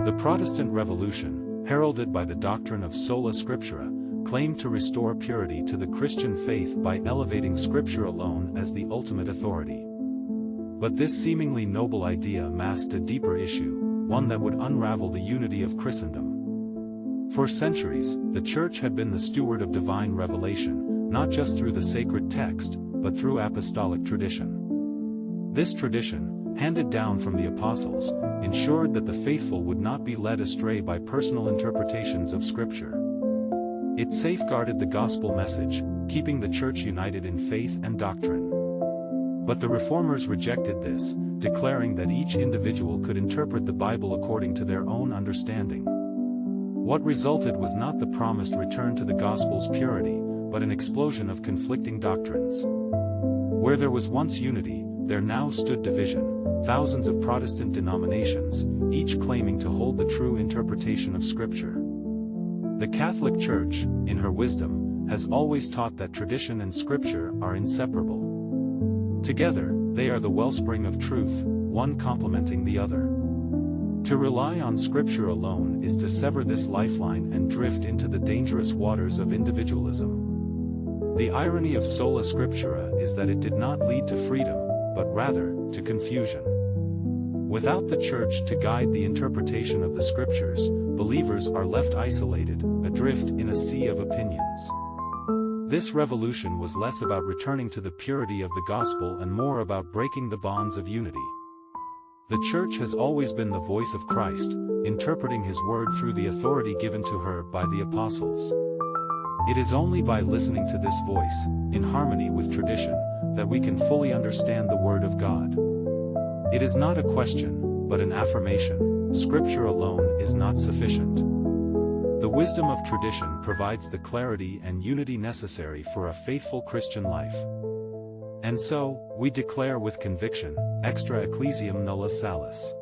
The Protestant Revolution, heralded by the doctrine of Sola Scriptura, claimed to restore purity to the Christian faith by elevating Scripture alone as the ultimate authority. But this seemingly noble idea masked a deeper issue, one that would unravel the unity of Christendom. For centuries, the Church had been the steward of divine revelation, not just through the sacred text, but through apostolic tradition. This tradition, handed down from the apostles, ensured that the faithful would not be led astray by personal interpretations of Scripture. It safeguarded the gospel message, keeping the Church united in faith and doctrine. But the Reformers rejected this, declaring that each individual could interpret the Bible according to their own understanding. What resulted was not the promised return to the gospel's purity, but an explosion of conflicting doctrines. Where there was once unity, there now stood division, thousands of Protestant denominations, each claiming to hold the true interpretation of Scripture. The Catholic Church, in her wisdom, has always taught that tradition and Scripture are inseparable. Together, they are the wellspring of truth, one complementing the other. To rely on Scripture alone is to sever this lifeline and drift into the dangerous waters of individualism. The irony of Sola Scriptura is that it did not lead to freedom, but rather, to confusion. Without the Church to guide the interpretation of the Scriptures, believers are left isolated, adrift in a sea of opinions. This revolution was less about returning to the purity of the gospel and more about breaking the bonds of unity. The Church has always been the voice of Christ, interpreting His word through the authority given to her by the apostles. It is only by listening to this voice, in harmony with tradition, that we can fully understand the Word of God. It is not a question, but an affirmation: Scripture alone is not sufficient. The wisdom of tradition provides the clarity and unity necessary for a faithful Christian life. And so, we declare with conviction, extra ecclesiam nulla salus.